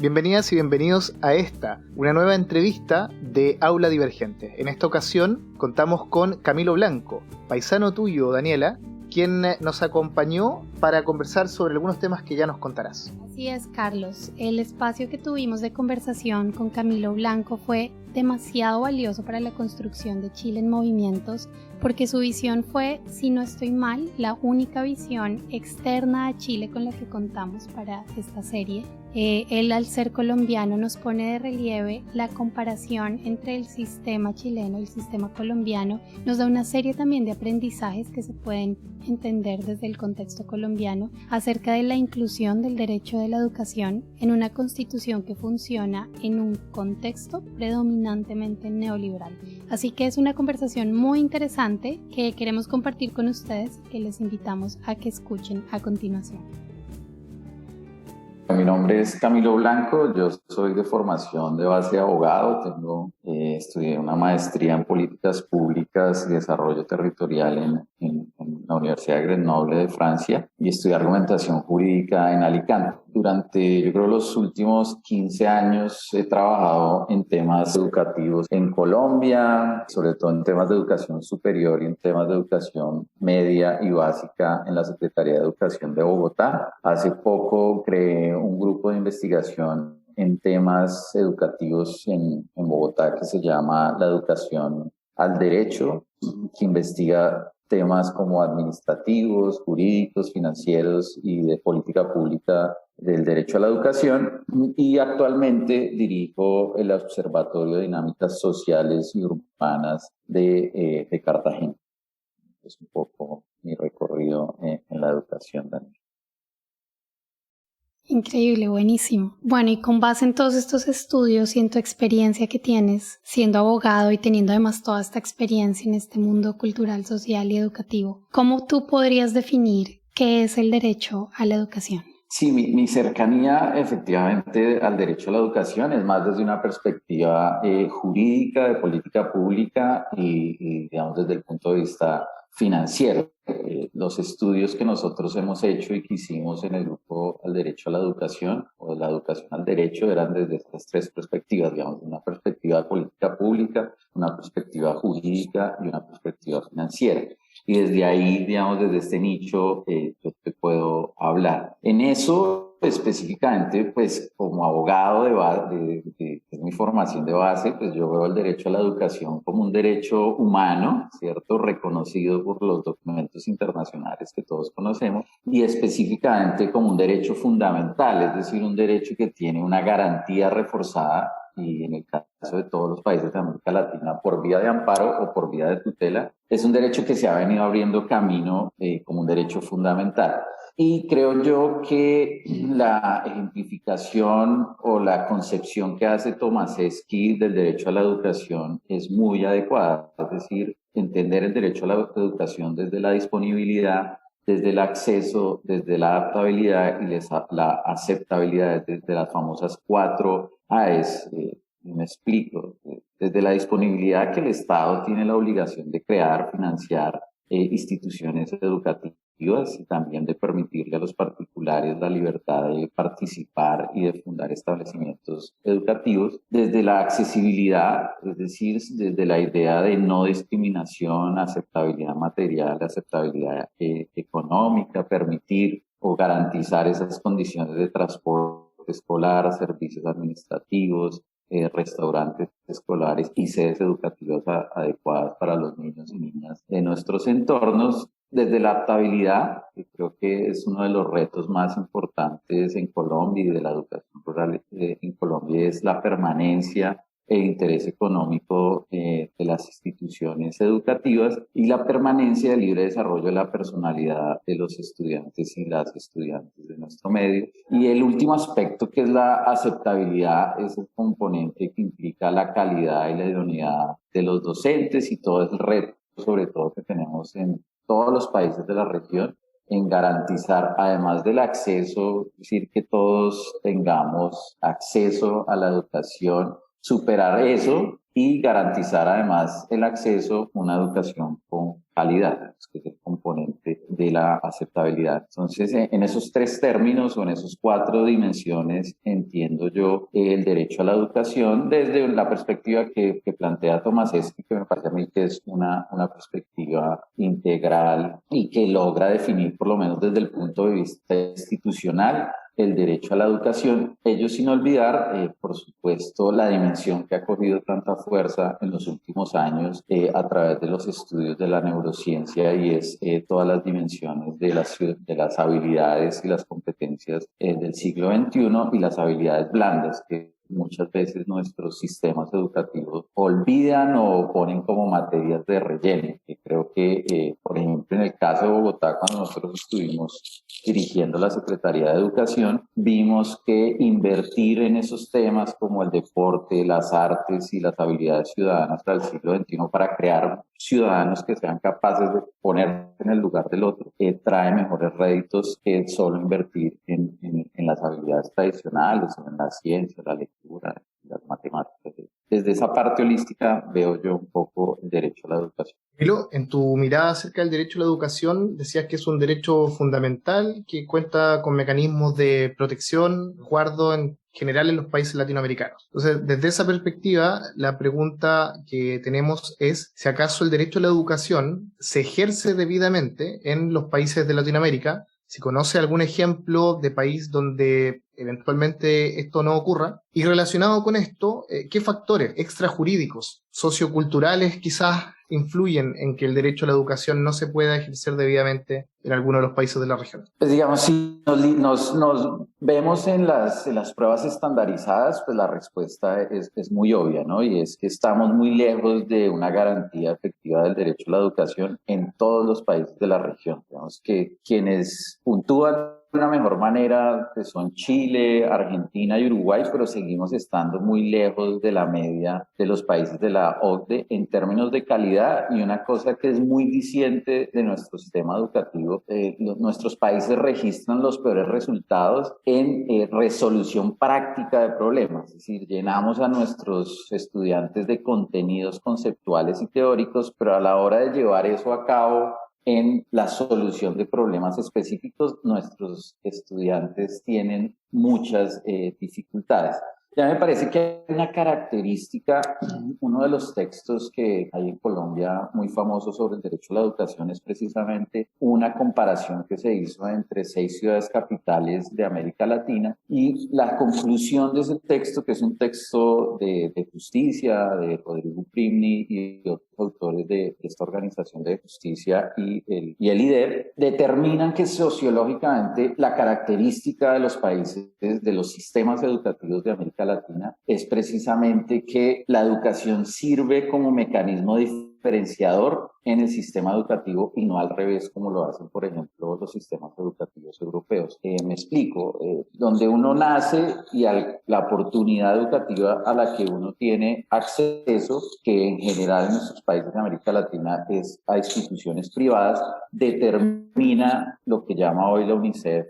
Bienvenidas y bienvenidos a una nueva entrevista de Aula Divergente. En esta ocasión contamos con Camilo Blanco, paisano tuyo, Daniela, quien nos acompañó para conversar sobre algunos temas que ya nos contarás. Así es, Carlos. El espacio que tuvimos de conversación con Camilo Blanco fue demasiado valioso para la construcción de Chile en Movimientos, porque su visión fue, si no estoy mal, la única visión externa a Chile con la que contamos para esta serie. Él, al ser colombiano, nos pone de relieve la comparación entre el sistema chileno y el sistema colombiano. Nos da una serie también de aprendizajes que se pueden entender desde el contexto colombiano acerca de la inclusión del derecho de la educación en una constitución que funciona en un contexto predominantemente neoliberal. Así que es una conversación muy interesante que queremos compartir con ustedes, que les invitamos a que escuchen a continuación. Mi nombre es Camilo Blanco, yo soy de formación de base abogado, estudié una maestría en políticas públicas y desarrollo territorial en la Universidad de Grenoble de Francia y estudié argumentación jurídica en Alicante. Durante, yo creo, los últimos 15 años he trabajado en temas educativos en Colombia, sobre todo en temas de educación superior y en temas de educación media y básica en la Secretaría de Educación de Bogotá. Hace poco creé un grupo de investigación en temas educativos en Bogotá que se llama La Educación al Derecho, que investiga temas como administrativos, jurídicos, financieros y de política pública del derecho a la educación, y actualmente dirijo el Observatorio de Dinámicas Sociales y Urbanas de Cartagena. Es un poco mi recorrido en la educación también. Increíble, buenísimo. Bueno, y con base en todos estos estudios y en tu experiencia que tienes siendo abogado y teniendo además toda esta experiencia en este mundo cultural, social y educativo, ¿cómo tú podrías definir qué es el derecho a la educación? Sí, mi cercanía efectivamente al derecho a la educación es más desde una perspectiva jurídica, de política pública y digamos desde el punto de vista financiero. Los estudios que nosotros hemos hecho y que hicimos en el grupo al derecho a la educación o de la educación al derecho eran desde estas tres perspectivas, digamos, una perspectiva de política pública, una perspectiva jurídica y una perspectiva financiera. Y desde ahí, digamos, desde este nicho, yo te puedo hablar. En eso, específicamente, pues como abogado de mi formación de base, pues yo veo el derecho a la educación como un derecho humano, ¿cierto? Reconocido por los documentos internacionales que todos conocemos, y específicamente como un derecho fundamental, es decir, un derecho que tiene una garantía reforzada, y en el caso de todos los países de América Latina, por vía de amparo o por vía de tutela, es un derecho que se ha venido abriendo camino como un derecho fundamental. Y creo yo que la ejemplificación o la concepción que hace Tomasewski del derecho a la educación es muy adecuada, es decir, entender el derecho a la educación desde la disponibilidad, desde el acceso, desde la adaptabilidad y la aceptabilidad, desde las famosas 4 AES. Me explico. Desde la disponibilidad, que el Estado tiene la obligación de crear, financiar instituciones educativas y también de permitirle a los particulares la libertad de participar y de fundar establecimientos educativos. Desde la accesibilidad, es decir, desde la idea de no discriminación, aceptabilidad material, aceptabilidad económica, permitir o garantizar esas condiciones de transporte escolar, servicios administrativos, restaurantes escolares y sedes educativas adecuadas para los niños y niñas de nuestros entornos. Desde la adaptabilidad, que creo que es uno de los retos más importantes en Colombia y de la educación rural en Colombia, es la permanencia e interés económico de las instituciones educativas y la permanencia del libre desarrollo de la personalidad de los estudiantes y las estudiantes de nuestro medio. Y el último aspecto, que es la aceptabilidad, es el componente que implica la calidad y la idoneidad de los docentes y todo el reto, sobre todo, que tenemos en todos los países de la región, en garantizar, además del acceso, es decir, que todos tengamos acceso a la educación superar eso y garantizar además el acceso a una educación con calidad, que es el componente de la aceptabilidad. Entonces, en esos tres términos o en esos cuatro dimensiones entiendo yo el derecho a la educación desde la perspectiva que plantea Tomás Esqui, que me parece a mí que es una perspectiva integral y que logra definir, por lo menos desde el punto de vista institucional, el derecho a la educación, ello sin olvidar, por supuesto, la dimensión que ha cogido tanta fuerza en los últimos años a través de los estudios de la neurociencia y es todas las dimensiones de las habilidades y las competencias del siglo XXI y las habilidades blandas que muchas veces nuestros sistemas educativos olvidan o ponen como materias de relleno. Y creo que, por ejemplo, en el caso de Bogotá, cuando nosotros estuvimos dirigiendo la Secretaría de Educación, vimos que invertir en esos temas como el deporte, las artes y las habilidades ciudadanas para el siglo XXI para crear ciudadanos que sean capaces de poner en el lugar del otro, trae mejores réditos que solo invertir en las habilidades tradicionales, en la ciencia, la lectura, las matemáticas. Desde esa parte holística veo yo un poco el derecho a la educación. Camilo, en tu mirada acerca del derecho a la educación, decías que es un derecho fundamental que cuenta con mecanismos de protección, resguardo en general en los países latinoamericanos. Entonces, desde esa perspectiva, la pregunta que tenemos es si acaso el derecho a la educación se ejerce debidamente en los países de Latinoamérica, si conoce algún ejemplo de país donde eventualmente esto no ocurra. Y relacionado con esto, ¿qué factores extrajurídicos, socioculturales quizás influyen en que el derecho a la educación no se pueda ejercer debidamente en alguno de los países de la región? Pues digamos, si nos vemos en las pruebas estandarizadas, pues la respuesta es muy obvia, ¿no? Y es que estamos muy lejos de una garantía efectiva del derecho a la educación en todos los países de la región. Digamos que quienes puntúan de una mejor manera son Chile, Argentina y Uruguay, pero seguimos estando muy lejos de la media de los países de la OCDE en términos de calidad. Y una cosa que es muy diciente de nuestro sistema educativo, nuestros países registran los peores resultados en resolución práctica de problemas. Es decir, llenamos a nuestros estudiantes de contenidos conceptuales y teóricos, pero a la hora de llevar eso a cabo en la solución de problemas específicos, nuestros estudiantes tienen muchas dificultades. Ya me parece que hay una característica, uno de los textos que hay en Colombia muy famoso sobre el derecho a la educación es precisamente una comparación que se hizo entre 6 ciudades capitales de América Latina y la conclusión de ese texto, que es un texto de justicia, de Rodrigo Primni y de otros autores de esta organización de justicia y el IDER, determinan que sociológicamente la característica de los países, de los sistemas educativos de América Latina, es precisamente que la educación sirve como mecanismo diferenciador en el sistema educativo y no al revés como lo hacen, por ejemplo, los sistemas educativos europeos. Me explico, donde uno nace y la oportunidad educativa a la que uno tiene acceso, que en general en nuestros países de América Latina es a instituciones privadas, determina lo que llama hoy la UNICEF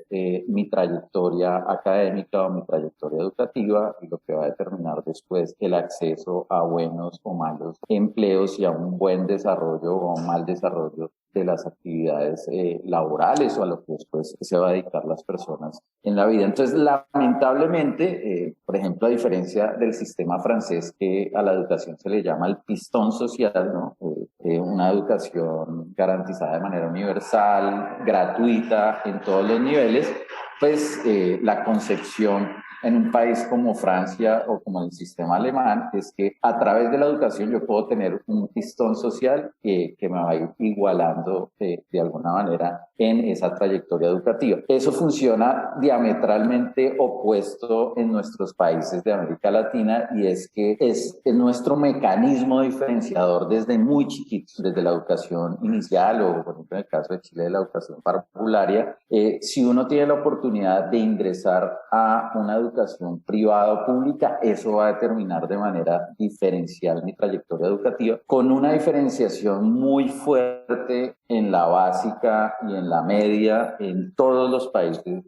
mi trayectoria académica o mi trayectoria educativa y lo que va a determinar después el acceso a buenos o malos empleos y a un buen desarrollo o un mal desarrollo de las actividades laborales o a lo que después se va a dedicar las personas en la vida. Entonces, lamentablemente, por ejemplo, a diferencia del sistema francés, que a la educación se le llama el pistón social, ¿no? Una educación garantizada de manera universal, gratuita en todos los niveles, pues la concepción en un país como Francia o como el sistema alemán es que a través de la educación yo puedo tener un pistón social que me va a ir igualando de alguna manera en esa trayectoria educativa. Eso funciona diametralmente opuesto en nuestros países de América Latina y es que es nuestro mecanismo diferenciador desde muy chiquitos, desde la educación inicial o por ejemplo en el caso de Chile de la educación parvularia. Si uno tiene la oportunidad de ingresar a una educación educación privada o pública, eso va a determinar de manera diferencial mi trayectoria educativa, con una diferenciación muy fuerte en la básica y en la media en todos los países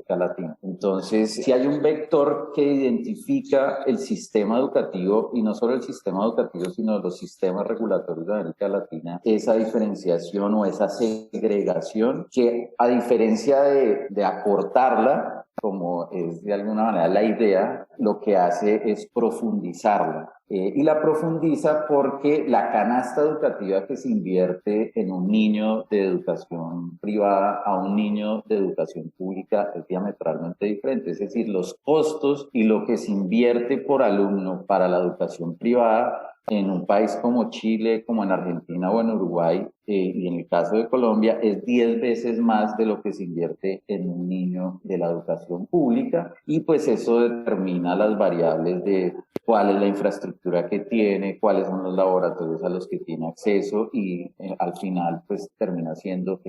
latinos. Entonces, si hay un vector que identifica el sistema educativo, y no solo el sistema educativo, sino los sistemas regulatorios de América Latina, esa diferenciación o esa segregación que, a diferencia de acortarla, como es de alguna manera la idea, lo que hace es profundizarla. Y la profundiza porque la canasta educativa que se invierte en un niño de educación privada a un niño de educación pública es diametralmente diferente. Es decir, los costos y lo que se invierte por alumno para la educación privada en un país como Chile, como en Argentina o en Uruguay, y en el caso de Colombia, es 10 veces más de lo que se invierte en un niño de la educación pública, y pues eso determina las variables de cuál es la infraestructura que tiene, cuáles son los laboratorios a los que tiene acceso, y al final pues termina siendo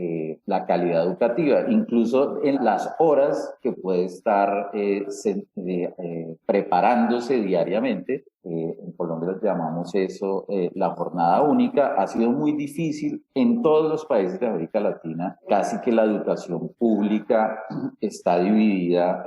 la calidad educativa, incluso en las horas que puede estar preparándose diariamente. En Colombia llamamos eso la jornada única. Ha sido muy difícil en todos los países de América Latina. Casi que la educación pública está dividida.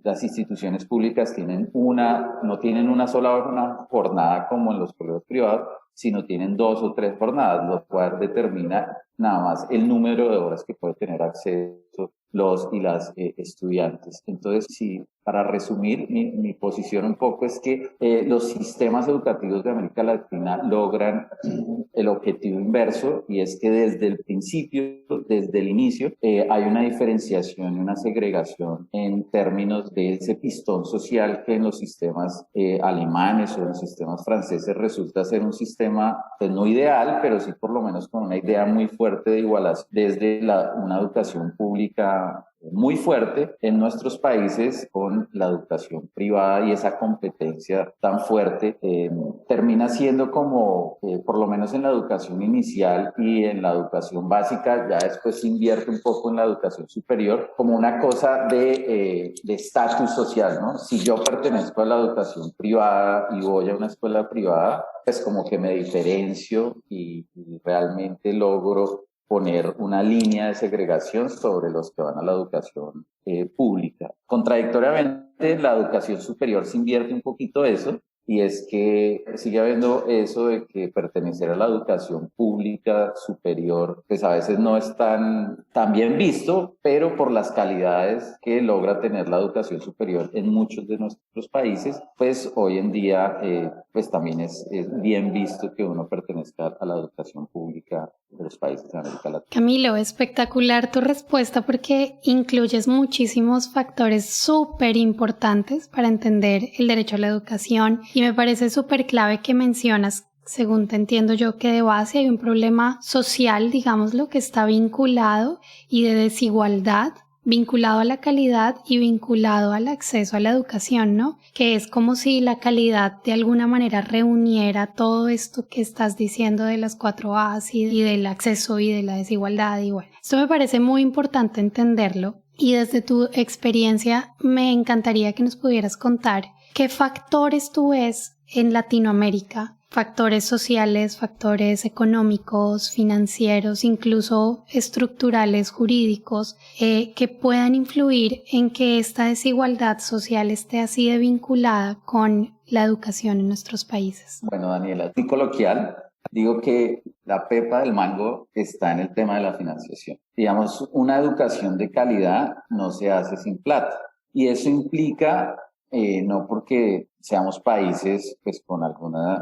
Las instituciones públicas no tienen una sola jornada como en los colegios privados, sino tienen 2 o 3 jornadas, lo cual determina nada más el número de horas que puede tener acceso los y las estudiantes. Entonces, sí, para resumir, mi posición un poco es que los sistemas educativos de América Latina logran el objetivo inverso, y es que desde el principio, desde el inicio, hay una diferenciación y una segregación en términos de ese pistón social que en los sistemas alemanes o en los sistemas franceses resulta ser un sistema, pues no ideal, pero sí por lo menos con una idea muy fuerte de igualdad desde una educación pública muy fuerte. En nuestros países, con la educación privada y esa competencia tan fuerte, termina siendo como, por lo menos en la educación inicial y en la educación básica, ya después se invierte un poco en la educación superior, como una cosa de estatus social, ¿no? Si yo pertenezco a la educación privada y voy a una escuela privada, pues como que me diferencio y realmente logro poner una línea de segregación sobre los que van a la educación pública. Contradictoriamente, la educación superior se invierte un poquito eso, y es que sigue habiendo eso de que pertenecer a la educación pública superior, pues a veces no es tan bien visto, pero por las calidades que logra tener la educación superior en muchos de nuestros países, pues hoy en día pues también es bien visto que uno pertenezca a la educación pública de los países de América Latina. Camilo, espectacular tu respuesta porque incluyes muchísimos factores súper importantes para entender el derecho a la educación, y me parece súper clave que mencionas, según te entiendo yo, que de base hay un problema social, digámoslo, que está vinculado y de desigualdad, vinculado a la calidad y vinculado al acceso a la educación, ¿no? Que es como si la calidad de alguna manera reuniera todo esto que estás diciendo de las 4 A's y del acceso y de la desigualdad. Y bueno, esto me parece muy importante entenderlo, y desde tu experiencia me encantaría que nos pudieras contar qué factores tú ves en Latinoamérica, factores sociales, factores económicos, financieros, incluso estructurales, jurídicos, que puedan influir en que esta desigualdad social esté así de vinculada con la educación en nuestros países. Bueno, Daniela, muy coloquial, digo que la pepa del mango está en el tema de la financiación. Digamos, una educación de calidad no se hace sin plata, y eso implica no porque seamos países pues con algunos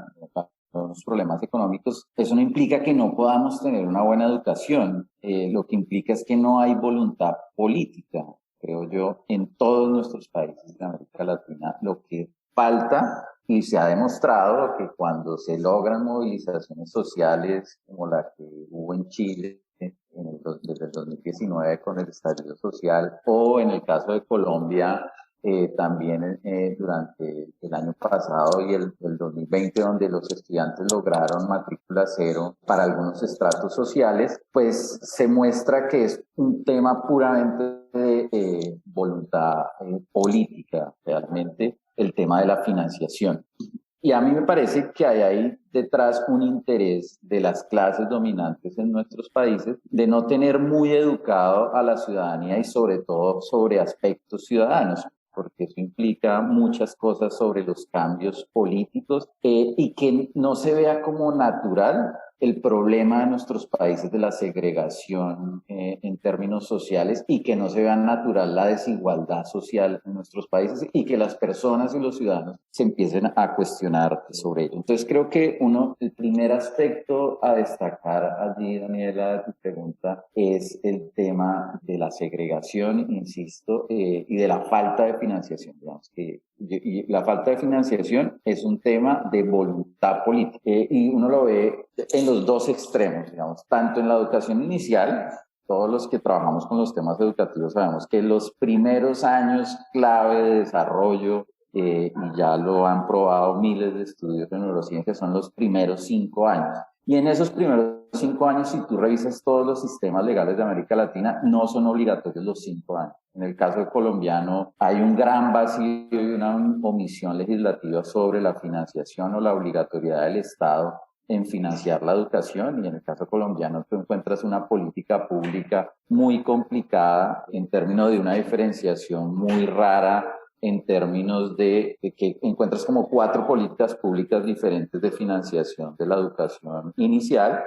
problemas económicos, eso no implica que no podamos tener una buena educación. Lo que implica es que no hay voluntad política, creo yo, en todos nuestros países de América Latina. Lo que falta, y se ha demostrado que cuando se logran movilizaciones sociales como la que hubo en Chile desde el 2019 con el estallido social, o en el caso de Colombia también durante el año pasado y el 2020, donde los estudiantes lograron matrícula cero para algunos estratos sociales, pues se muestra que es un tema puramente de voluntad política, realmente, el tema de la financiación. Y a mí me parece que hay ahí detrás un interés de las clases dominantes en nuestros países de no tener muy educado a la ciudadanía y sobre todo sobre aspectos ciudadanos, porque eso implica muchas cosas sobre los cambios políticos y que no se vea como natural el problema de nuestros países de la segregación en términos sociales y que no se vea natural la desigualdad social en nuestros países y que las personas y los ciudadanos se empiecen a cuestionar sobre ello. Entonces creo que el primer aspecto a destacar allí, Daniela, de tu pregunta, es el tema de la segregación, insisto, y de la falta de financiación, digamos que y la falta de financiación es un tema de voluntad política y uno lo ve en los dos extremos, digamos, tanto en la educación inicial. Todos los que trabajamos con los temas educativos sabemos que los primeros años clave de desarrollo, y ya lo han probado miles de estudios de neurociencia, son los primeros 5 años. Y en esos primeros 5 años, si tú revisas todos los sistemas legales de América Latina, no son obligatorios los 5 años. En el caso colombiano hay un gran vacío y una omisión legislativa sobre la financiación o la obligatoriedad del Estado en financiar la educación, y en el caso colombiano tú encuentras una política pública muy complicada en términos de una diferenciación muy rara, en términos de que encuentras como 4 políticas públicas diferentes de financiación de la educación inicial,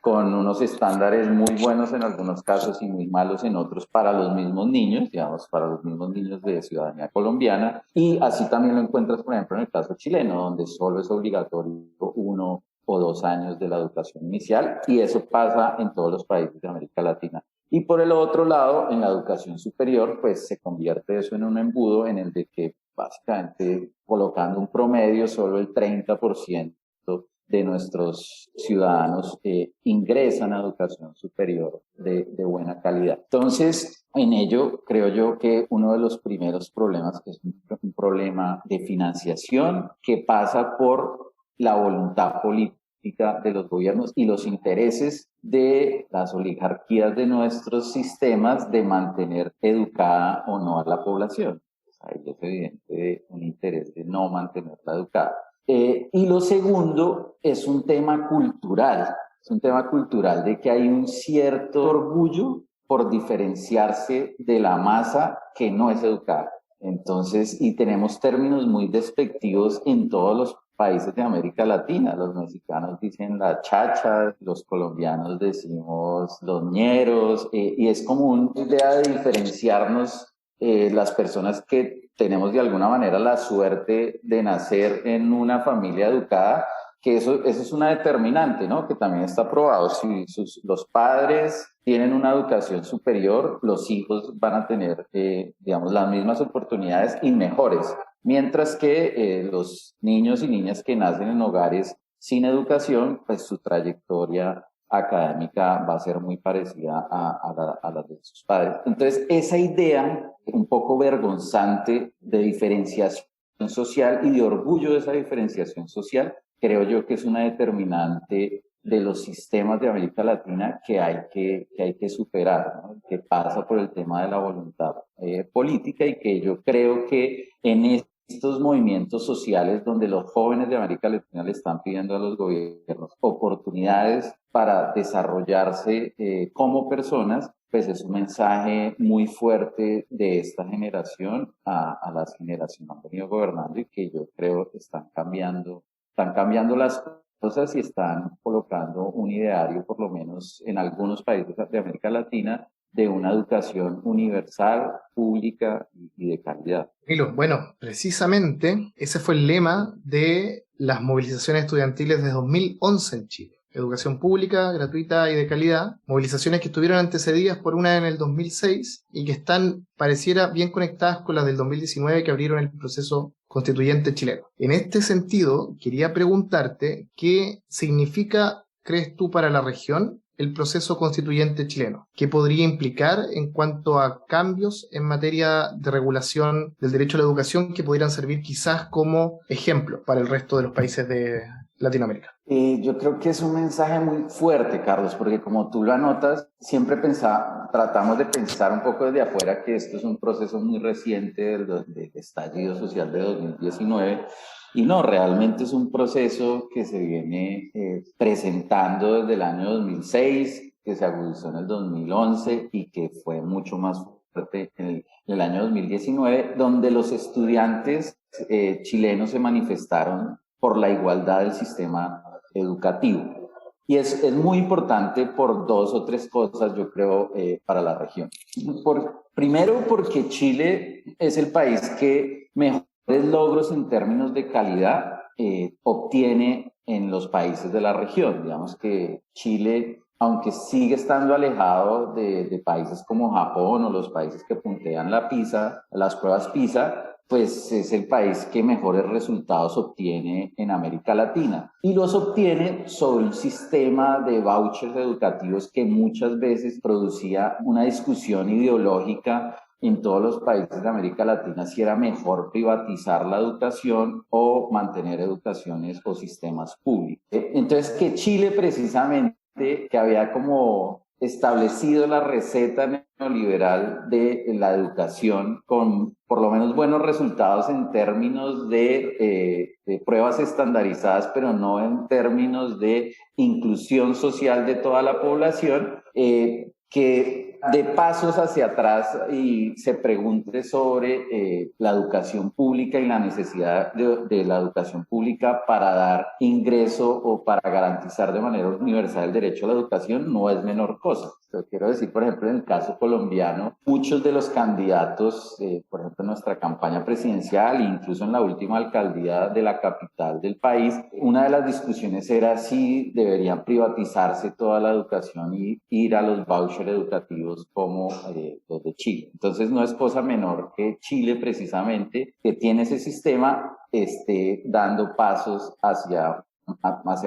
con unos estándares muy buenos en algunos casos y muy malos en otros para los mismos niños, digamos, para los mismos niños de ciudadanía colombiana. Y así también lo encuentras, por ejemplo, en el caso chileno, donde solo es obligatorio 1 o 2 años de la educación inicial, y eso pasa en todos los países de América Latina. Y por el otro lado, en la educación superior, pues se convierte eso en un embudo en el de que básicamente colocando un promedio, solo el 30% de nuestros ciudadanos ingresan a educación superior de buena calidad. Entonces, en ello creo yo que uno de los primeros problemas es un problema de financiación que pasa por la voluntad política de los gobiernos y los intereses de las oligarquías de nuestros sistemas de mantener educada o no a la población. Ahí es evidente un interés de no mantenerla educada. Y lo segundo es un tema cultural. Es un tema cultural de que hay un cierto orgullo por diferenciarse de la masa que no es educada. Entonces, y tenemos términos muy despectivos en todos los países de América Latina. Los mexicanos dicen la chacha, los colombianos decimos los ñeros, y es como una idea de diferenciarnos las personas que tenemos de alguna manera la suerte de nacer en una familia educada, que eso es una determinante, ¿no? Que también está probado. Si los padres tienen una educación superior, los hijos van a tener, digamos, las mismas oportunidades y mejores. Mientras que los niños y niñas que nacen en hogares sin educación, pues su trayectoria académica va a ser muy parecida a la de sus padres. Entonces, esa idea un poco vergonzante de diferenciación social y de orgullo de esa diferenciación social, creo yo que es una determinante de los sistemas de América Latina que hay que superar, ¿no? Que pasa por el tema de la voluntad política, y que yo creo que en estos movimientos sociales donde los jóvenes de América Latina le están pidiendo a los gobiernos oportunidades para desarrollarse como personas, pues es un mensaje muy fuerte de esta generación a las generaciones que han venido gobernando, y que yo creo que están cambiando las cosas y están colocando un ideario, por lo menos en algunos países de América Latina, de una educación universal, pública y de calidad. Bueno, precisamente ese fue el lema de las movilizaciones estudiantiles de 2011 en Chile. Educación pública, gratuita y de calidad. Movilizaciones que estuvieron antecedidas por una en el 2006 y que están, pareciera, bien conectadas con las del 2019 que abrieron el proceso constituyente chileno. En este sentido, quería preguntarte qué significa, crees tú, para la región el proceso constituyente chileno? ¿Qué podría implicar en cuanto a cambios en materia de regulación del derecho a la educación que pudieran servir quizás como ejemplo para el resto de los países de Latinoamérica? Yo creo que es un mensaje muy fuerte, Carlos, porque como tú lo anotas, siempre tratamos de pensar un poco desde afuera que esto es un proceso muy reciente del estallido social de 2019, y no, realmente es un proceso que se viene presentando desde el año 2006, que se agudizó en el 2011 y que fue mucho más fuerte en el año 2019, donde los estudiantes chilenos se manifestaron por la igualdad del sistema educativo. Y es muy importante por dos o tres cosas, yo creo, para la región. Primero, porque Chile es el país que mejores logros en términos de calidad obtiene en los países de la región. Digamos que Chile, aunque sigue estando alejado de países como Japón o los países que puntean las pruebas PISA, pues es el país que mejores resultados obtiene en América Latina. Y los obtiene sobre un sistema de vouchers educativos que muchas veces producía una discusión ideológica en todos los países de América Latina si era mejor privatizar la educación o mantener educaciones o sistemas públicos. Entonces, que Chile precisamente, que había como establecido la receta neoliberal de la educación con por lo menos buenos resultados en términos de pruebas estandarizadas, pero no en términos de inclusión social de toda la población, que dé pasos hacia atrás y se pregunte sobre la educación pública y la necesidad de la educación pública para dar ingreso o para garantizar de manera universal el derecho a la educación, no es menor cosa. Yo quiero decir, por ejemplo, en el caso colombiano, muchos de los candidatos, por ejemplo, en nuestra campaña presidencial e incluso en la última alcaldía de la capital del país, una de las discusiones era si deberían privatizarse toda la educación y ir a los vouchers educativos como los de Chile. Entonces no es cosa menor que Chile precisamente, que tiene ese sistema, esté dando pasos hacia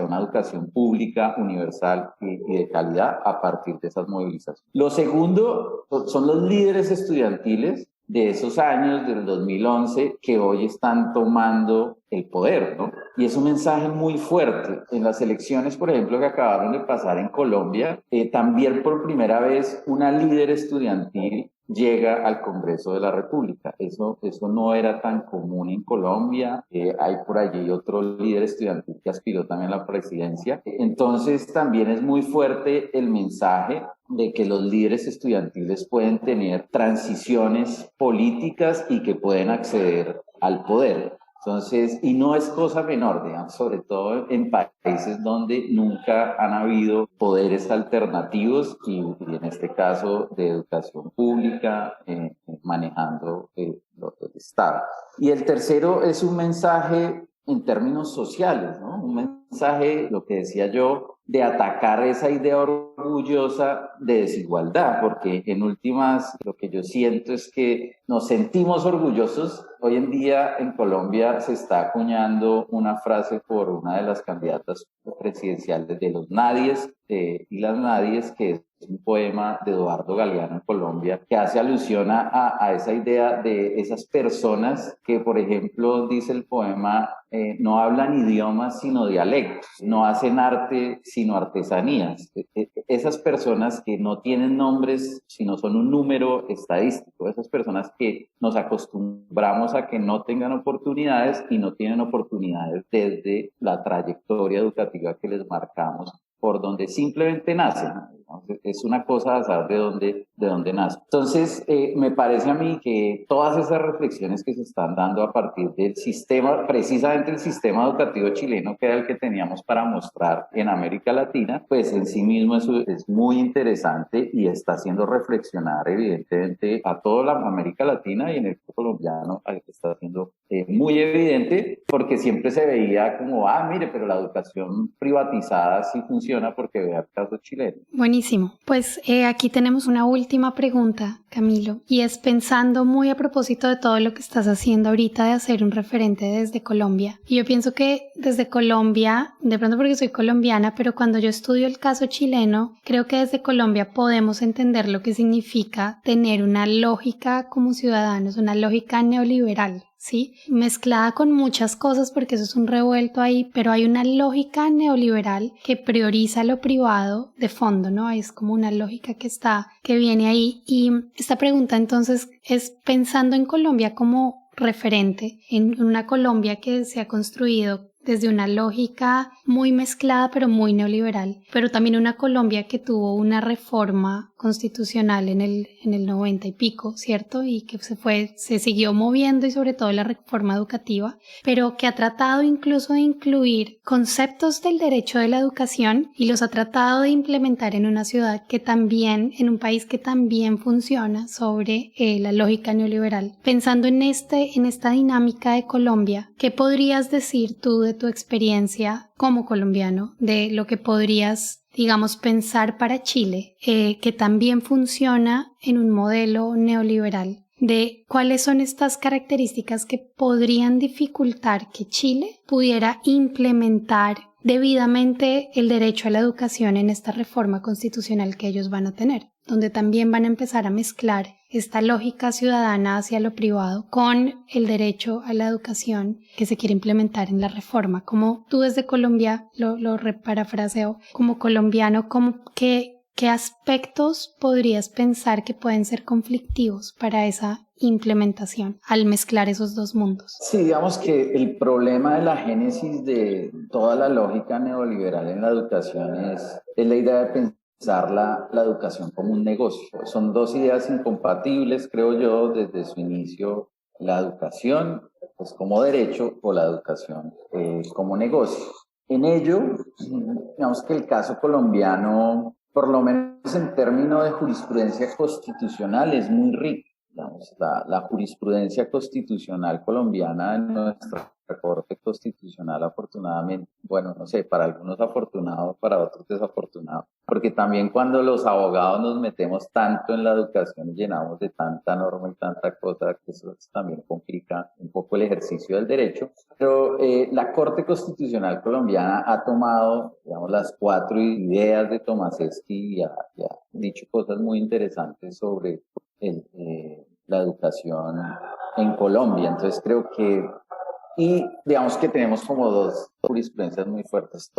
una educación pública, universal y de calidad a partir de esas movilizaciones. Lo segundo son los líderes estudiantiles de esos años, del 2011, que hoy están tomando el poder, ¿no? Y es un mensaje muy fuerte. En las elecciones, por ejemplo, que acabaron de pasar en Colombia, también por primera vez una líder estudiantil llega al Congreso de la República. Eso no era tan común en Colombia. Hay por allí otro líder estudiantil que aspiró también a la presidencia. Entonces también es muy fuerte el mensaje de que los líderes estudiantiles pueden tener transiciones políticas y que pueden acceder al poder. Entonces, y no es cosa menor, digamos, sobre todo en países donde nunca han habido poderes alternativos y en este caso de educación pública, manejando el Estado. Y el tercero es un mensaje en términos sociales, ¿no? Un mensaje, lo que decía yo, de atacar esa idea orgullosa de desigualdad, porque en últimas lo que yo siento es que nos sentimos orgullosos. Hoy en día en Colombia se está acuñando una frase por una de las candidatas presidenciales de los nadies y las nadies, que es un poema de Eduardo Galeano en Colombia, que hace alusión a esa idea de esas personas que, por ejemplo, dice el poema, no hablan idiomas sino dialectos, no hacen arte sino artesanías. Esas personas que no tienen nombres sino son un número estadístico, esas personas que nos acostumbramos a que no tengan oportunidades y no tienen oportunidades desde la trayectoria educativa que les marcamos, por donde simplemente nacen. Es una cosa de azar de dónde nace. Entonces, me parece a mí que todas esas reflexiones que se están dando a partir del sistema, precisamente el sistema educativo chileno, que era el que teníamos para mostrar en América Latina, pues en sí mismo eso es muy interesante y está haciendo reflexionar evidentemente a toda la América Latina, y en el colombiano está haciendo muy evidente, porque siempre se veía como, mire, pero la educación privatizada sí funciona, porque vea el caso chileno. Buenísimo. Buenísimo. Pues aquí tenemos una última pregunta, Camilo, y es pensando muy a propósito de todo lo que estás haciendo ahorita de hacer un referente desde Colombia. Y yo pienso que desde Colombia, de pronto porque soy colombiana, pero cuando yo estudio el caso chileno, creo que desde Colombia podemos entender lo que significa tener una lógica como ciudadanos, una lógica neoliberal. ¿Sí? Mezclada con muchas cosas porque eso es un revuelto ahí, pero hay una lógica neoliberal que prioriza lo privado de fondo, ¿no? Es como una lógica que viene ahí. Y esta pregunta entonces es pensando en Colombia como referente, en una Colombia que se ha construido desde una lógica muy mezclada pero muy neoliberal, pero también una Colombia que tuvo una reforma constitucional en el 90 y pico, ¿cierto? Y que se siguió moviendo y sobre todo la reforma educativa, pero que ha tratado incluso de incluir conceptos del derecho de la educación y los ha tratado de implementar en una ciudad que también, en un país que también funciona sobre la lógica neoliberal. Pensando en esta dinámica de Colombia, ¿qué podrías decir tú de tu experiencia como colombiano, de lo que podrías, digamos, pensar para Chile, que también funciona en un modelo neoliberal, de cuáles son estas características que podrían dificultar que Chile pudiera implementar debidamente el derecho a la educación en esta reforma constitucional que ellos van a tener, donde también van a empezar a mezclar esta lógica ciudadana hacia lo privado con el derecho a la educación que se quiere implementar en la reforma. Como tú desde Colombia, lo reparafraseo, como colombiano, ¿qué aspectos podrías pensar que pueden ser conflictivos para esa implementación al mezclar esos dos mundos? Sí, digamos que el problema de la génesis de toda la lógica neoliberal en la educación es la idea de pensar la educación como un negocio. Son dos ideas incompatibles, creo yo, desde su inicio: la educación pues, como derecho, o la educación como negocio. En ello, digamos que el caso colombiano, por lo menos en términos de jurisprudencia constitucional, es muy rico. Digamos, la jurisprudencia constitucional colombiana en nuestra Corte Constitucional, afortunadamente, bueno, no sé, para algunos afortunado, para otros desafortunado, porque también cuando los abogados nos metemos tanto en la educación y llenamos de tanta norma y tanta cosa, que eso también complica un poco el ejercicio del derecho, pero la Corte Constitucional colombiana ha tomado, digamos, las 4 ideas de Tomasewski y ha dicho cosas muy interesantes sobre la educación en Colombia. Entonces creo que, y digamos que tenemos como dos jurisprudencias muy fuertes.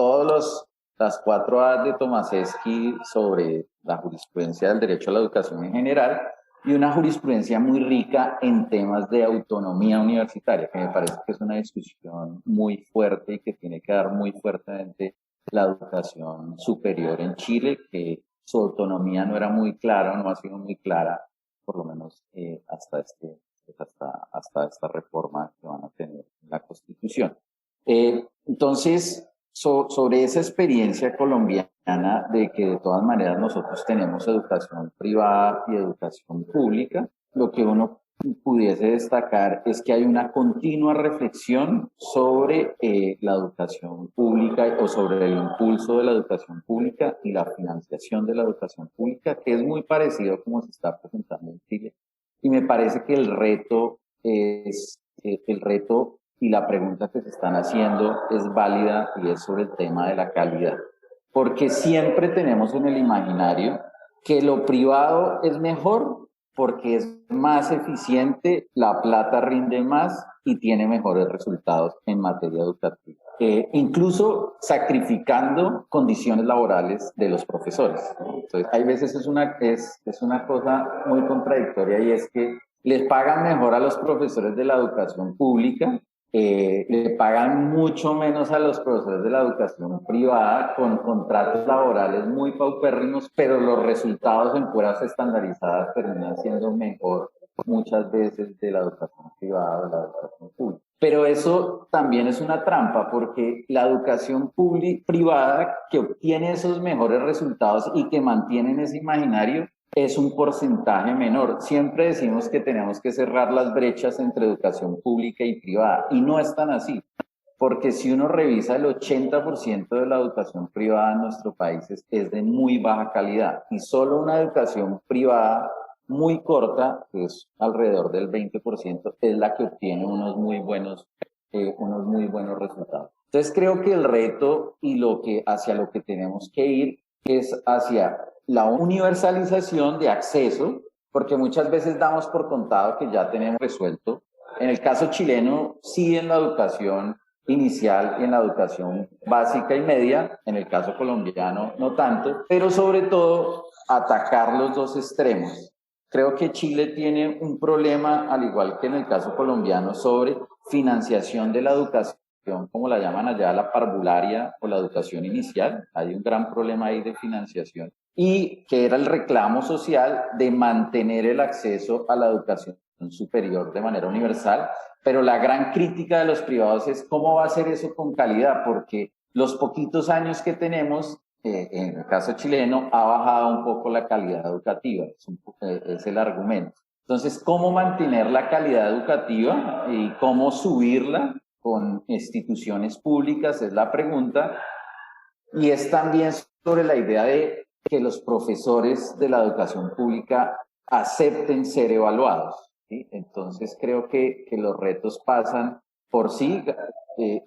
Las 4 A de Tomasewski sobre la jurisprudencia del derecho a la educación en general, y una jurisprudencia muy rica en temas de autonomía universitaria, que me parece que es una discusión muy fuerte y que tiene que dar muy fuertemente la educación superior en Chile, que su autonomía no era muy clara, no ha sido muy clara, por lo menos hasta esta reforma que van a tener en la Constitución. Entonces, sobre esa experiencia colombiana de que de todas maneras nosotros tenemos educación privada y educación pública, lo que uno pudiese destacar es que hay una continua reflexión sobre la educación pública, o sobre el impulso de la educación pública y la financiación de la educación pública, que es muy parecido a como se está presentando en Chile. Y me parece que el reto y la pregunta que se están haciendo es válida, y es sobre el tema de la calidad. Porque siempre tenemos en el imaginario que lo privado es mejor porque es más eficiente, la plata rinde más y tiene mejores resultados en materia educativa. Incluso sacrificando condiciones laborales de los profesores. Entonces, hay veces es una cosa muy contradictoria, y es que les pagan mejor a los profesores de la educación pública, le pagan mucho menos a los profesores de la educación privada, con contratos laborales muy paupérrimos, pero los resultados en pruebas estandarizadas terminan siendo mejor muchas veces de la educación privada o de la educación pública. Pero eso también es una trampa, porque la educación privada que obtiene esos mejores resultados y que mantiene ese imaginario es un porcentaje menor. Siempre decimos que tenemos que cerrar las brechas entre educación pública y privada, y no es tan así. porque si uno revisa el 80% de la educación privada en nuestro país es de muy baja calidad y solo una educación privada muy corta, que es alrededor del 20%, es la que obtiene unos muy buenos resultados. Entonces creo que el reto y hacia lo que tenemos que ir es hacia la universalización de acceso, porque muchas veces damos por contado que ya tenemos resuelto. En el caso chileno, sí en la educación inicial y en la educación básica y media, en el caso colombiano no tanto, pero sobre todo atacar los dos extremos. Creo que Chile tiene un problema, al igual que en el caso colombiano, sobre financiación de la educación, como la llaman allá, la parvularia o la educación inicial. Hay un gran problema ahí de financiación. Y que era el reclamo social de mantener el acceso a la educación superior de manera universal. Pero la gran crítica de los privados es cómo va a ser eso con calidad, porque los poquitos años que tenemos, en el caso chileno, ha bajado un poco la calidad educativa, es el argumento. Entonces, ¿cómo mantener la calidad educativa y cómo subirla con instituciones públicas? Es la pregunta. Y es también sobre la idea de que los profesores de la educación pública acepten ser evaluados, ¿sí? Entonces, creo que los retos pasan por sí,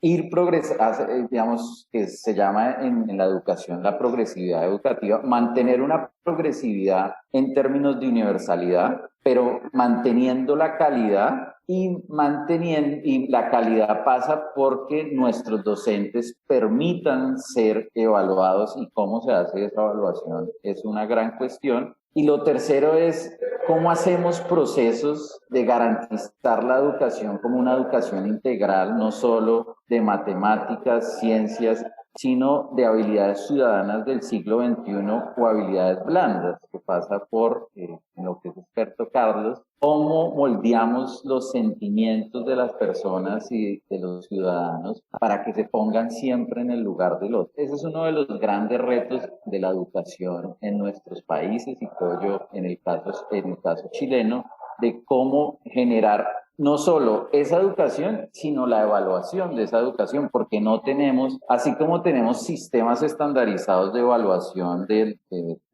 ir progresando, digamos, que se llama en la educación la progresividad educativa, mantener una progresividad en términos de universalidad, pero manteniendo la calidad y la calidad pasa porque nuestros docentes permitan ser evaluados, y cómo se hace esa evaluación es una gran cuestión. Y lo tercero es cómo hacemos procesos de garantizar la educación como una educación integral, no solo de matemáticas, ciencias, sino de habilidades ciudadanas del siglo XXI o habilidades blandas, que pasa por, en lo que es experto Carlos, cómo moldeamos los sentimientos de las personas y de los ciudadanos para que se pongan siempre en el lugar del otro. Ese es uno de los grandes retos de la educación en nuestros países, y creo yo en el caso chileno, de cómo generar no solo esa educación, sino la evaluación de esa educación, porque no tenemos, así como tenemos sistemas estandarizados de evaluación de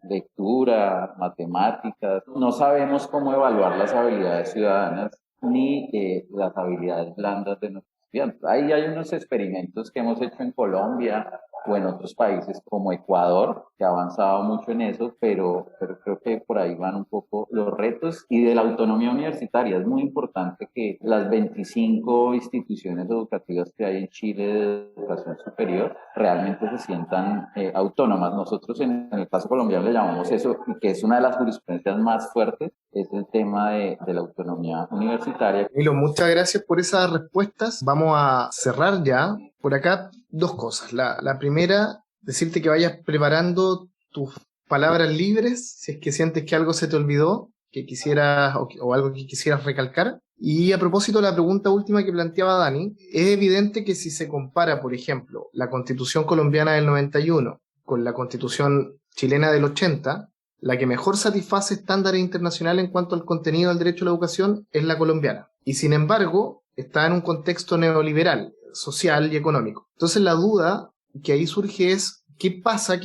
lectura, matemáticas, no sabemos cómo evaluar las habilidades ciudadanas ni las habilidades blandas de nuestros estudiantes. Ahí hay unos experimentos que hemos hecho en Colombia o en otros países como Ecuador, que ha avanzado mucho en eso, pero creo que por ahí van un poco los retos. Y de la autonomía universitaria, es muy importante que las 25 instituciones educativas que hay en Chile de educación superior realmente se sientan autónomas. Nosotros en el caso colombiano le llamamos eso, y que es una de las jurisprudencias más fuertes, es el tema de la autonomía universitaria. Milo, muchas gracias por esas respuestas. Vamos a cerrar ya. Por acá, dos cosas. La primera, decirte que vayas preparando tus palabras libres, si es que sientes que algo se te olvidó, que quisieras o algo que quisieras recalcar. Y a propósito de la pregunta última que planteaba Dani, es evidente que si se compara, por ejemplo, la Constitución colombiana del 91 con la Constitución chilena del 80, la que mejor satisface estándares internacionales en cuanto al contenido del derecho a la educación es la colombiana. Y sin embargo, está en un contexto neoliberal, social y económico. Entonces la duda que ahí surge es, ¿qué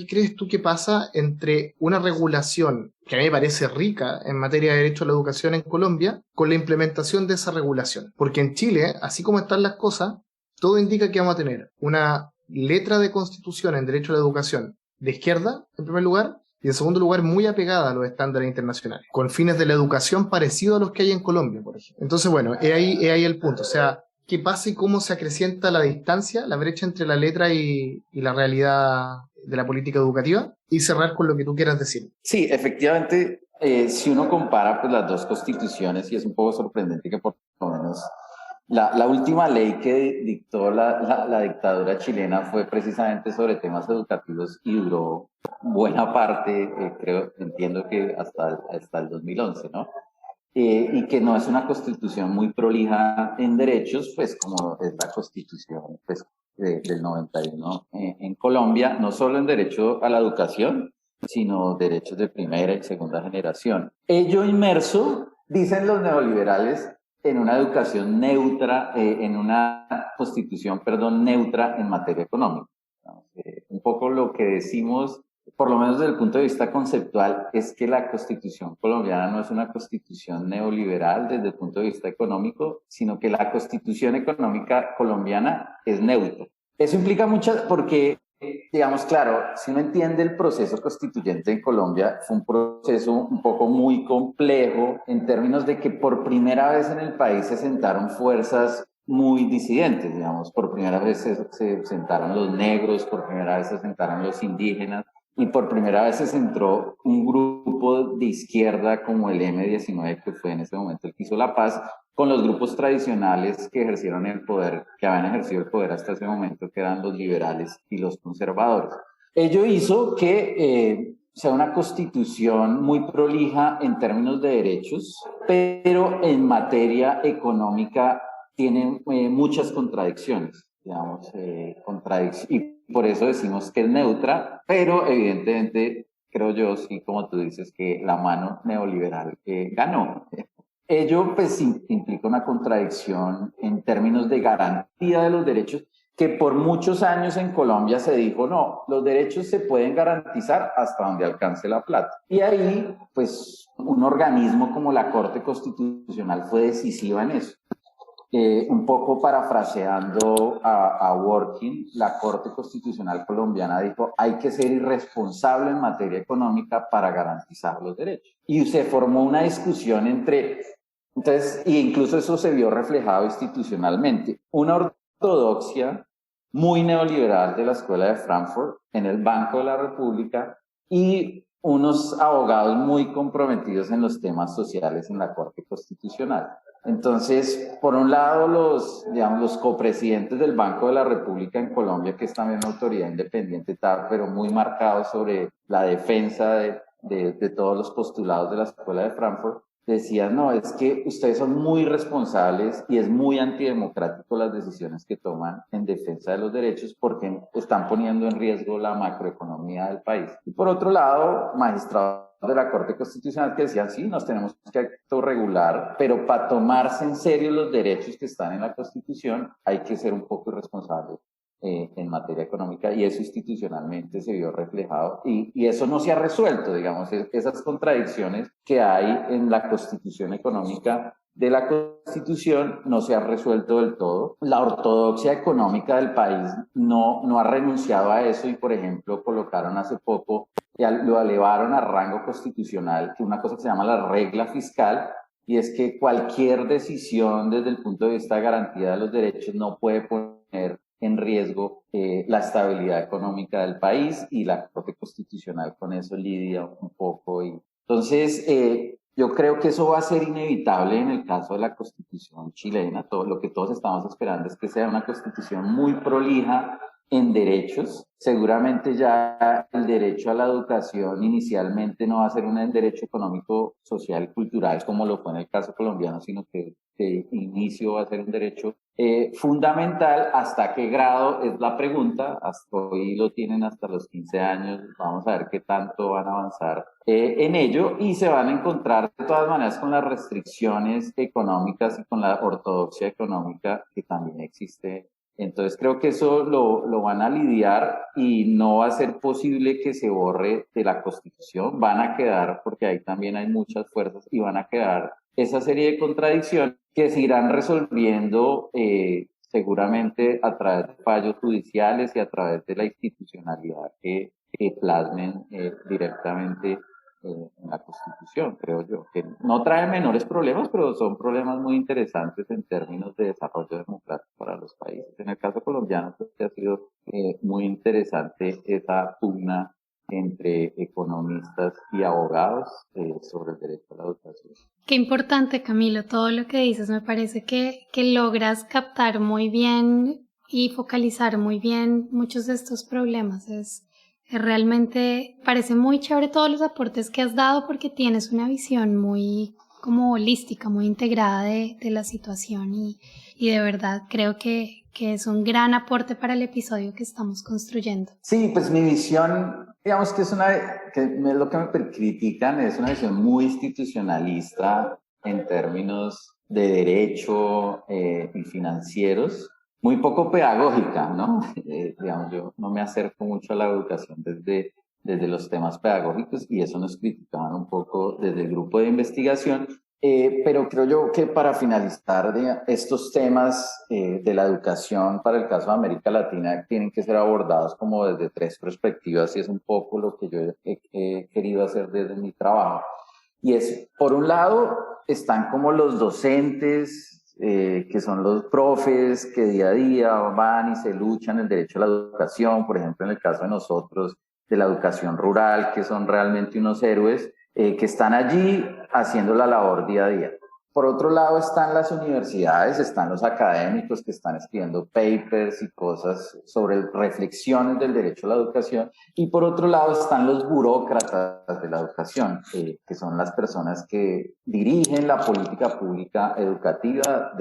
crees tú que pasa entre una regulación que a mí me parece rica en materia de derecho a la educación en Colombia con la implementación de esa regulación? Porque en Chile, así como están las cosas, todo indica que vamos a tener una letra de constitución en derecho a la educación de izquierda, en primer lugar, y en segundo lugar muy apegada a los estándares internacionales, con fines de la educación parecidos a los que hay en Colombia, por ejemplo. Entonces, bueno, es ahí el punto. O sea, ¿qué pasa y cómo se acrecienta la distancia, la brecha entre la letra y la realidad de la política educativa? Y cerrar con lo que tú quieras decir. Sí, efectivamente, si uno compara pues, las dos constituciones, y es un poco sorprendente que por lo menos la última ley que dictó la dictadura chilena fue precisamente sobre temas educativos y duró buena parte, entiendo que hasta el 2011, ¿no? Y que no es una constitución muy prolija en derechos, pues como es la constitución pues, del 91 en Colombia, no solo en derecho a la educación, sino derechos de primera y segunda generación. Ello inmerso, dicen los neoliberales, en una educación neutra, en una constitución, perdón, neutra en materia económica. Un poco lo que decimos, por lo menos desde el punto de vista conceptual, es que la constitución colombiana no es una constitución neoliberal desde el punto de vista económico, sino que la constitución económica colombiana es neutra. Eso implica mucho porque, digamos, claro, si uno entiende el proceso constituyente en Colombia, fue un proceso un poco muy complejo en términos de que por primera vez en el país se sentaron fuerzas muy disidentes, digamos, por primera vez se sentaron los negros, por primera vez se sentaron los indígenas y por primera vez se centró un grupo de izquierda como el M-19, que fue en ese momento el que hizo la paz, con los grupos tradicionales que ejercieron el poder, que habían ejercido el poder hasta ese momento, que eran los liberales y los conservadores. Ello hizo que sea una constitución muy prolija en términos de derechos, pero en materia económica tiene muchas contradicciones, digamos, y por eso decimos que es neutra, pero evidentemente creo yo, sí, como tú dices, que la mano neoliberal ganó. Ello pues implica una contradicción en términos de garantía de los derechos, que por muchos años en Colombia se dijo, no, los derechos se pueden garantizar hasta donde alcance la plata. Y ahí, pues, un organismo como la Corte Constitucional fue decisiva en eso. Un poco parafraseando a Working, la Corte Constitucional colombiana dijo, hay que ser irresponsable en materia económica para garantizar los derechos. Y se formó una discusión entonces, e incluso eso se vio reflejado institucionalmente. Una ortodoxia muy neoliberal de la Escuela de Frankfurt en el Banco de la República y unos abogados muy comprometidos en los temas sociales en la Corte Constitucional. Entonces, por un lado, los copresidentes del Banco de la República en Colombia, que es también una autoridad independiente, pero muy marcados sobre la defensa de todos los postulados de la Escuela de Frankfurt, decían, no, es que ustedes son muy responsables y es muy antidemocrático las decisiones que toman en defensa de los derechos porque están poniendo en riesgo la macroeconomía del país. Y por otro lado, magistrados de la Corte Constitucional que decían, sí, nos tenemos que autorregular, pero para tomarse en serio los derechos que están en la Constitución hay que ser un poco irresponsables en materia económica, y eso institucionalmente se vio reflejado y eso no se ha resuelto, digamos, esas contradicciones que hay en la Constitución económica de la Constitución no se ha resuelto del todo. La ortodoxia económica del país no ha renunciado a eso y, por ejemplo, colocaron hace poco, lo elevaron a rango constitucional, que una cosa que se llama la regla fiscal, y es que cualquier decisión desde el punto de vista de garantía de los derechos no puede poner en riesgo la estabilidad económica del país, y la Corte Constitucional con eso lidia un poco. Entonces, yo creo que eso va a ser inevitable en el caso de la Constitución chilena. Todo lo que todos estamos esperando es que sea una Constitución muy prolija en derechos. Seguramente ya el derecho a la educación inicialmente no va a ser un derecho económico, social y cultural como lo fue en el caso colombiano, sino que de inicio va a ser un derecho fundamental. ¿Hasta qué grado? Es la pregunta. Hasta hoy lo tienen hasta los 15 años. Vamos a ver qué tanto van a avanzar en ello, y se van a encontrar de todas maneras con las restricciones económicas y con la ortodoxia económica que también existe. Entonces creo que eso lo van a lidiar y no va a ser posible que se borre de la Constitución. Van a quedar, porque ahí también hay muchas fuerzas, y van a quedar esa serie de contradicciones que se irán resolviendo seguramente a través de fallos judiciales y a través de la institucionalidad que plasmen directamente en la Constitución, creo yo, que no trae menores problemas, pero son problemas muy interesantes en términos de desarrollo democrático para los países. En el caso colombiano, pues, ha sido muy interesante esa pugna entre economistas y abogados sobre el derecho a la educación. Qué importante, Camilo, todo lo que dices. Me parece que logras captar muy bien y focalizar muy bien muchos de estos problemas. Realmente parece muy chévere todos los aportes que has dado, porque tienes una visión muy como holística, muy integrada de la situación, y de verdad creo que es un gran aporte para el episodio que estamos construyendo. Sí, pues mi visión, digamos que lo que me critican es una visión muy institucionalista en términos de derecho y financieros, muy poco pedagógica, ¿no? Digamos, yo no me acerco mucho a la educación desde los temas pedagógicos y eso nos criticaban un poco desde el grupo de investigación, pero creo yo que para finalizar estos temas de la educación para el caso de América Latina tienen que ser abordados como desde 3 perspectivas y es un poco lo que yo he querido hacer desde mi trabajo. Y es, por un lado, están como los docentes, que son los profes que día a día van y se luchan el derecho a la educación, por ejemplo, en el caso de nosotros, de la educación rural, que son realmente unos héroes, que están allí haciendo la labor día a día. Por otro lado están las universidades, están los académicos que están escribiendo papers y cosas sobre reflexiones del derecho a la educación. Y por otro lado están los burócratas de la educación, que son las personas que dirigen la política pública educativa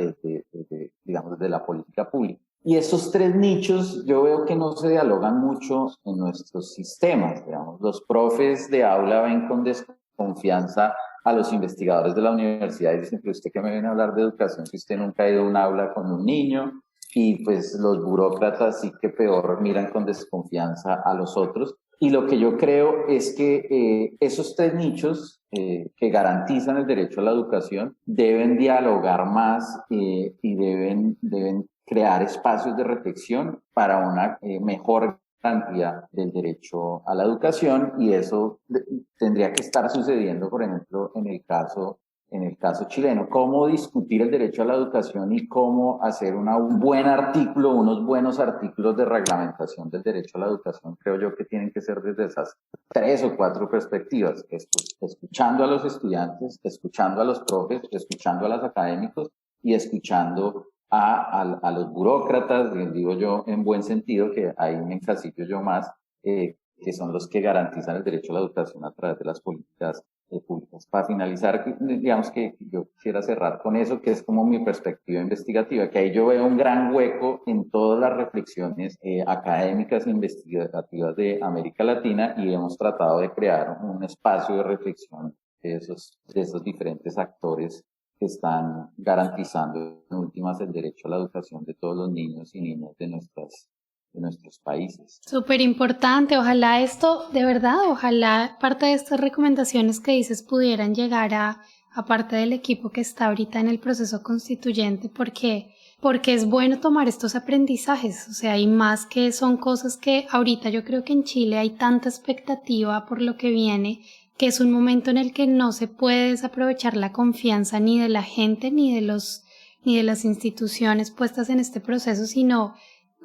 digamos, desde la política pública. Y esos 3 nichos yo veo que no se dialogan mucho en nuestros sistemas. Digamos, los profes de aula ven con desconfianza a los investigadores de la universidad y dicen que usted que me viene a hablar de educación si usted nunca ha ido a un aula con un niño, y pues los burócratas sí que peor miran con desconfianza a los otros. Y lo que yo creo es que esos 3 nichos que garantizan el derecho a la educación deben dialogar más y deben crear espacios de reflexión para una mejor garantía del derecho a la educación, y eso tendría que estar sucediendo, por ejemplo, en el caso chileno. Cómo discutir el derecho a la educación y cómo hacer un buen artículo, unos buenos artículos de reglamentación del derecho a la educación, creo yo que tienen que ser desde esas 3 o 4 perspectivas, escuchando a los estudiantes, escuchando a los profes, escuchando a los académicos y escuchando a los burócratas, digo yo en buen sentido, que ahí me encasillo yo más, que son los que garantizan el derecho a la educación a través de las políticas públicas. Para finalizar, digamos que yo quisiera cerrar con eso, que es como mi perspectiva investigativa, que ahí yo veo un gran hueco en todas las reflexiones académicas e investigativas de América Latina, y hemos tratado de crear un espacio de reflexión de esos diferentes actores que están garantizando en últimas el derecho a la educación de todos los niños y niñas de nuestros países. Súper importante, ojalá esto, de verdad, ojalá parte de estas recomendaciones que dices pudieran llegar a parte del equipo que está ahorita en el proceso constituyente, porque es bueno tomar estos aprendizajes, o sea, y más que son cosas que ahorita yo creo que en Chile hay tanta expectativa por lo que viene, que es un momento en el que no se puede desaprovechar la confianza ni de la gente ni de las instituciones puestas en este proceso, sino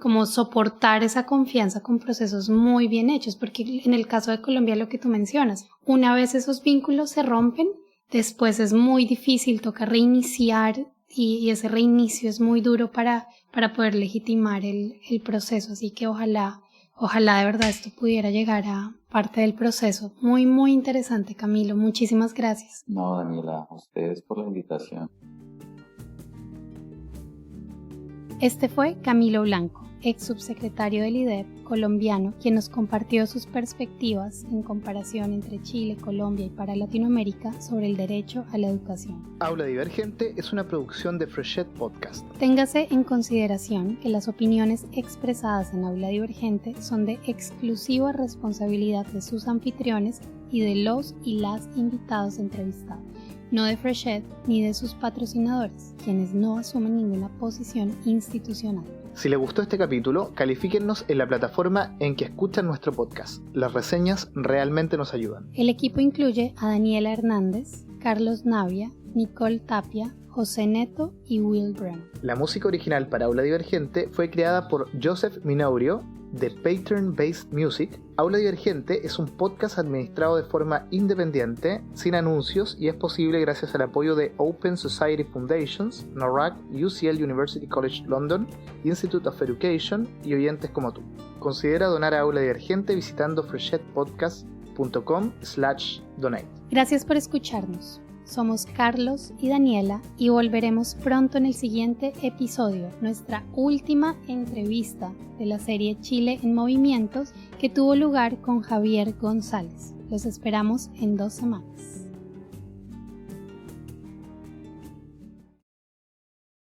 como soportar esa confianza con procesos muy bien hechos, porque en el caso de Colombia lo que tú mencionas, una vez esos vínculos se rompen, después es muy difícil, toca reiniciar y ese reinicio es muy duro para poder legitimar el proceso, así que ojalá de verdad esto pudiera llegar a parte del proceso. Muy, muy interesante, Camilo. Muchísimas gracias. No, Daniela, a ustedes por la invitación. Este fue Camilo Blanco, ex subsecretario del IDEP colombiano, quien nos compartió sus perspectivas en comparación entre Chile, Colombia y para Latinoamérica sobre el derecho a la educación. Aula Divergente es una producción de Freshet Podcast. Téngase en consideración que las opiniones expresadas en Aula Divergente son de exclusiva responsabilidad de sus anfitriones y de los y las invitados entrevistados, no de Freshet ni de sus patrocinadores, quienes no asumen ninguna posición institucional. Si les gustó este capítulo, califíquennos en la plataforma en que escuchan nuestro podcast. Las reseñas realmente nos ayudan. El equipo incluye a Daniela Hernández, Carlos Navia, Nicole Tapia, José Neto y Will Bremer. La música original para Aula Divergente fue creada por Joseph Minaurio de Pattern Based Music. Aula Divergente es un podcast administrado de forma independiente, sin anuncios, y es posible gracias al apoyo de Open Society Foundations, NORAC, UCL University College London, Institute of Education y oyentes como tú. Considera donar a Aula Divergente visitando freshetpodcast.com/donate. Gracias por escucharnos. Somos Carlos y Daniela y volveremos pronto en el siguiente episodio, nuestra última entrevista de la serie Chile en Movimientos que tuvo lugar con Javier González. Los esperamos en 2 semanas.